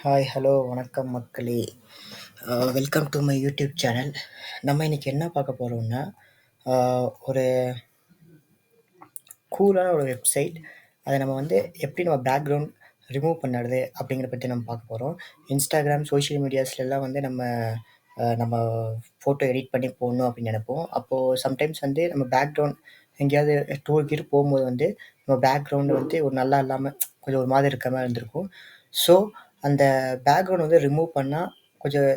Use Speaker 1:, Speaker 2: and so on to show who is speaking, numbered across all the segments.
Speaker 1: Hi hello வணக்கம் மக்களே. Welcome to my YouTube channel. நம்ம இன்னைக்கு என்ன பார்க்க போகிறோம்னா ஒரு கூலான ஒரு வெப்சைட். அதை நம்ம வந்து எப்படி நம்ம பேக்ரவுண்ட் ரிமூவ் பண்ணுறது அப்படிங்கிறத பற்றி நம்ம பார்க்க போகிறோம். இன்ஸ்டாகிராம் சோஷியல் மீடியாஸ்லாம் வந்து நம்ம ஃபோட்டோ எடிட் பண்ணி போடணும் அப்படின்னு நினைப்போம். அப்போது சம்டைம்ஸ் வந்து நம்ம பேக்ரவுண்ட் எங்கேயாவது டூர் கீர் போகும்போது வந்து நம்ம பேக்ரவுண்டு வந்து ஒரு நல்லா இல்லாமல் கொஞ்சம் ஒரு மாதிரி இருக்க மாதிரி இருந்திருக்கும். ஸோ அந்த பேக்ரவுண்ட் வந்து ரிமூவ் பண்ணால் கொஞ்சம்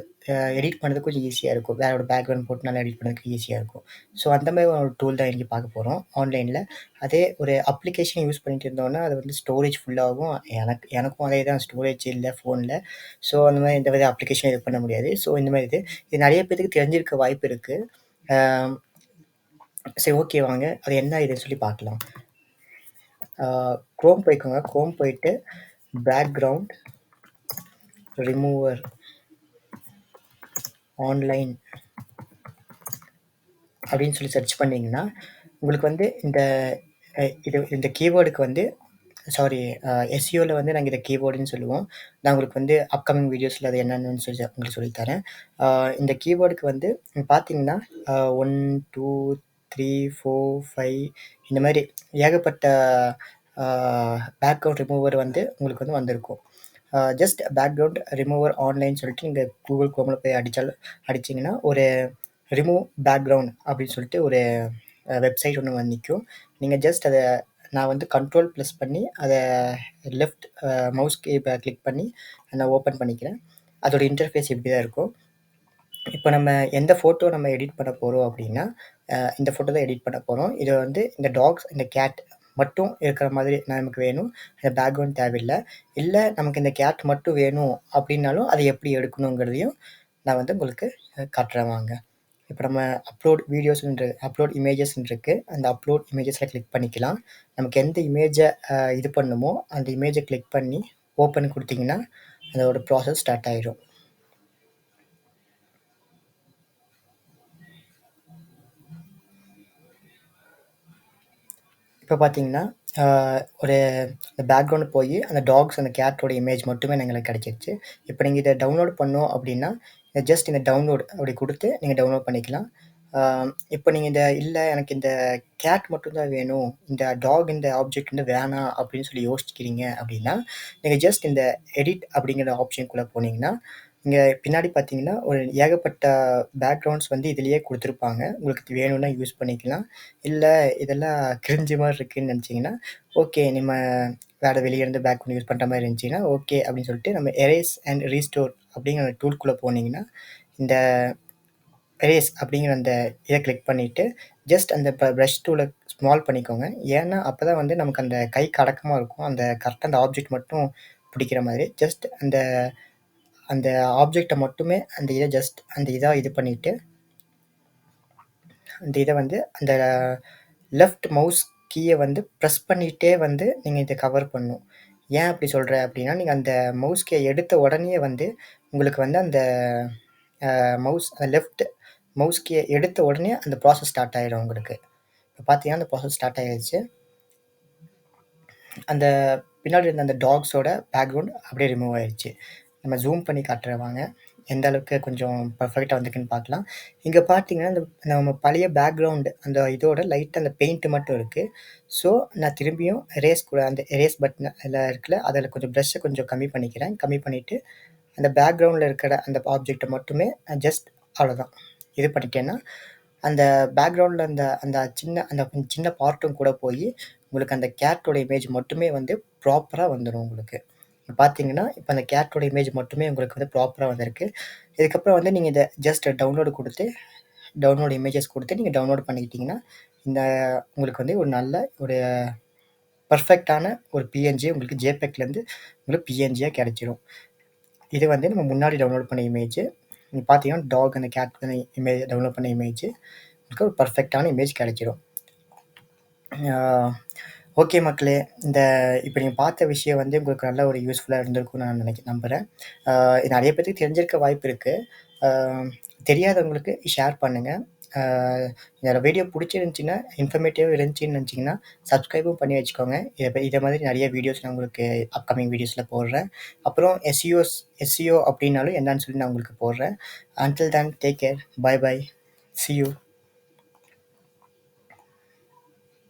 Speaker 1: எடிட் பண்ணுறதுக்கு கொஞ்சம் ஈஸியாக இருக்கும். வேறோட பேக்ரவுண்ட் போட்டு நல்லா எடிட் பண்ணுறதுக்கு ஈஸியாக இருக்கும். ஸோ அந்த மாதிரி ஒரு டூல் தான் இன்றைக்கி பார்க்க போகிறோம் ஆன்லைனில். அதே ஒரு அப்ளிகேஷன் யூஸ் பண்ணிட்டு இருந்தோம்னா அது வந்து ஸ்டோரேஜ் ஃபுல்லாகும். எனக்கும் அதே தான், ஸ்டோரேஜ் இல்லை ஃபோனில். ஸோ அந்த மாதிரி இந்த மாதிரி அப்ளிகேஷன் இது பண்ண முடியாது. ஸோ இந்த மாதிரி இது நிறைய பேருக்கு தெரிஞ்சிருக்க வாய்ப்பு இருக்குது. சரி, ஓகே, வாங்க அது என்ன இதுன்னு சொல்லி பார்க்கலாம். க்ரோம் போய்க்கோங்க. க்ரோம் போயிட்டு பேக்ரவுண்ட் ரிமூவர் ஆன்லைன் அப்படின்னு சொல்லி சர்ச் பண்ணிங்கன்னா உங்களுக்கு வந்து இந்த கீவேர்டுக்கு வந்து எஸ்இஓவில் வந்து நாங்கள் இதை கீவேர்டுன்னு சொல்லுவோம். நான் உங்களுக்கு வந்து அப்கமிங் வீடியோஸில் அது என்னென்னு சொல்லி உங்களுக்கு சொல்லித்தரேன். இந்த கீவேர்டுக்கு வந்து பார்த்தீங்கன்னா 1 2 3 4 5 இந்த மாதிரி ஏகப்பட்ட பேக்ரவுண்ட் ரிமூவர் வந்து உங்களுக்கு வந்து வந்திருக்கும். ஜஸ்ட் பேக்ரவுண்ட் ரிமூவர் ஆன்லைன் சொல்லிட்டு நீங்கள் கூகுள் குரோமில் போய் அடிச்சிங்கன்னா ஒரு ரிமூவ் பேக்ரவுண்ட் அப்படின்னு சொல்லிட்டு ஒரு வெப்சைட் ஒன்று வந்து நிற்கும். நீங்கள் ஜஸ்ட் அதை நான் வந்து கண்ட்ரோல் ப்ளஸ் பண்ணி அதை லெஃப்ட் மவுஸ் கீயை கிளிக் பண்ணி நான் ஓப்பன் பண்ணிக்கிறேன். அதோட இன்டர்ஃபேஸ் இப்படி தான் இருக்கும். இப்போ நம்ம எந்த ஃபோட்டோ நம்ம எடிட் பண்ண போகிறோம் அப்படின்னா இந்த ஃபோட்டோ தான் எடிட் பண்ண போகிறோம். இதை வந்து இந்த டாக்ஸ் இந்த கேட் மட்டும் இருக்கிற மாதிரி நமக்கு வேணும். அந்த பேக்ரவுண்ட் தேவையில்லை. இல்லை நமக்கு இந்த கேட் மட்டும் வேணும் அப்படின்னாலும் அதை எப்படி எடுக்கணுங்கிறதையும் நான் வந்து உங்களுக்கு காட்டுறேன் வாங்க. இப்போ நம்ம அப்லோட் அப்லோட் இமேஜஸ்ன்னு இருக்குது. அந்த அப்லோட் இமேஜஸில் கிளிக் பண்ணிக்கலாம். நமக்கு எந்த இமேஜை இது பண்ணணுமோ அந்த இமேஜை கிளிக் பண்ணி ஓப்பன் கொடுத்தீங்கன்னா அதோட ப்ராசஸ் ஸ்டார்ட் ஆகிடும். இப்போ பார்த்தீங்கன்னா ஒரு பேக்ரவுண்டு போய் அந்த டாக்ஸ் அந்த கேட்டோட இமேஜ் மட்டுமே எங்களுக்கு கிடச்சிருச்சு. இப்போ நீங்கள் இதை டவுன்லோட் பண்ணோம் அப்படின்னா ஜஸ்ட் இந்த டவுன்லோட் அப்படி கொடுத்து நீங்கள் டவுன்லோட் பண்ணிக்கலாம். இப்போ நீங்கள் இல்லை எனக்கு இந்த கேட் மட்டும்தான் வேணும், இந்த டாக் இந்த ஆப்ஜெக்ட் வந்து வேணாம் அப்படின்னு சொல்லி யோசிக்கிறீங்க அப்படின்னா நீங்கள் ஜஸ்ட் இந்த எடிட் அப்படிங்கிற ஆப்ஷனுக்குள்ளே போனீங்கன்னா இங்கே பின்னாடி பார்த்தீங்கன்னா ஒரு ஏகப்பட்ட பேக்ரவுண்ட்ஸ் வந்து இதிலேயே கொடுத்துருப்பாங்க. உங்களுக்கு வேணும்னா யூஸ் பண்ணிக்கலாம். இல்லை இதெல்லாம் கிரிஞ்சு மாதிரி இருக்குதுன்னு நினச்சிங்கன்னா ஓகே, நம்ம வேறு வெளியேருந்து பேக்ரவுண்ட் யூஸ் பண்ணுற மாதிரி இருந்துச்சுன்னா ஓகே அப்படின்னு சொல்லிட்டு நம்ம எரேஸ் அண்ட் ரீஸ்டோர் அப்படிங்கிற டூல்குள்ளே போனீங்கன்னா இந்த எரேஸ் அப்படிங்கிற அந்த இதை கிளிக் பண்ணிவிட்டு ஜஸ்ட் அந்த ப்ரஷ் டூலை ஸ்மால் பண்ணிக்கோங்க. ஏன்னா அப்போ தான் வந்து நமக்கு அந்த கைக்கு அடக்கமாக இருக்கும். அந்த கரெக்டாக அந்த ஆப்ஜெக்ட் மட்டும் பிடிக்கிற மாதிரி ஜஸ்ட் அந்த ஆப்ஜெக்டை மட்டுமே அந்த இதை ஜஸ்ட் அந்த இதாக இது பண்ணிவிட்டு அந்த இதை வந்து அந்த லெஃப்ட் மவுஸ் கீயை வந்து ப்ரெஸ் பண்ணிகிட்டே வந்து நீங்கள் இதை கவர் பண்ணணும். ஏன் அப்படி சொல்கிறேன் அப்படின்னா நீங்கள் அந்த மவுஸ் கீயை எடுத்த உடனே வந்து உங்களுக்கு வந்து அந்த லெஃப்ட் மவுஸ் கீயை எடுத்த உடனே அந்த ப்ராசஸ் ஸ்டார்ட் ஆகிடும் உங்களுக்கு. இப்போ பார்த்தீங்கன்னா அந்த ப்ராசஸ் ஸ்டார்ட் ஆகிடுச்சு. அந்த பின்னாடி இருந்த அந்த டாக்ஸோட பேக்ரவுண்ட் அப்படியே ரிமூவ் ஆயிடுச்சு. நம்ம ஜூம் பண்ணி காட்டுறேன் வாங்க, எந்த அளவுக்கு கொஞ்சம் பர்ஃபெக்டாக வந்துக்குன்னு பார்க்கலாம். இங்கே பார்த்தீங்கன்னா நம்ம பழைய பேக்ரவுண்டு அந்த இதோட லைட்டாக அந்த பெயிண்ட்டு மட்டும் இருக்குது. ஸோ நான் திரும்பியும் அந்த எரேஸ் பட்டன் அதில் இருக்குல்ல, அதில் கொஞ்சம் ப்ரஷ்ஷை கொஞ்சம் கம்மி பண்ணிக்கிறேன். கம்மி பண்ணிவிட்டு அந்த பேக்ரவுண்டில் இருக்கிற அந்த ஆப்ஜெக்டை மட்டுமே ஜஸ்ட் அவ்வளோதான் இது பண்ணிட்டேன்னா அந்த பேக்ரவுண்டில் அந்த சின்ன பார்ட்டும் கூட போய் உங்களுக்கு அந்த கேட்டோட இமேஜ் மட்டுமே வந்து ப்ராப்பராக வந்துடும் உங்களுக்கு. பார்த்தீங்கன்னா இப்போ அந்த கேட்டோட இமேஜ் மட்டுமே உங்களுக்கு வந்து ப்ராப்பராக வந்திருக்கு. இதுக்கப்புறம் வந்து நீங்கள் இதை ஜஸ்ட் டவுன்லோட் இமேஜஸ் கொடுத்து நீங்கள் டவுன்லோட் பண்ணிக்கிட்டிங்கன்னா உங்களுக்கு வந்து ஒரு நல்ல ஒரு பர்ஃபெக்டான ஒரு பிஎன்ஜி உங்களுக்கு ஜேபெக்லேருந்து உங்களுக்கு பிஎன்ஜியாக கிடச்சிரும். இது வந்து நம்ம முன்னாடி டவுன்லோட் பண்ண இமேஜ். நீங்கள் பார்த்தீங்கன்னா டாக் அந்த கேட் இமேஜ் டவுன்லோட் பண்ண இமேஜ் உங்களுக்கு ஒரு பர்ஃபெக்டான இமேஜ் கிடச்சிரும். ஓகே மக்களே, இப்போ நீங்கள் பார்த்த விஷயம் வந்து உங்களுக்கு நல்ல ஒரு யூஸ்ஃபுல்லாக இருந்திருக்கும்னு நான் நம்புகிறேன். இது நிறைய பேருக்கு தெரிஞ்சிருக்க வாய்ப்பு இருக்குது. தெரியாதவங்களுக்கு ஷேர் பண்ணுங்கள். அ என்னோட வீடியோ புடிச்சிருந்துச்சுன்னா, இன்ஃபர்மேட்டிவா இருந்துச்சுன்னு நெனச்சீங்கன்னா, சப்ஸ்கிரைபும் பண்ணி வச்சுக்கோங்க. இத மாதிரி நெறைய வீடியோஸ் நான் உங்களுக்கு அப்கமிங் வீடியோஸ்ல போடுறேன். அப்புறம் எஸ்இஓ அப்டின்னாலும் என்னன்னு சொல்லி நான் உங்களுக்கு போடுறேன். Until then take care. Bye bye. C you.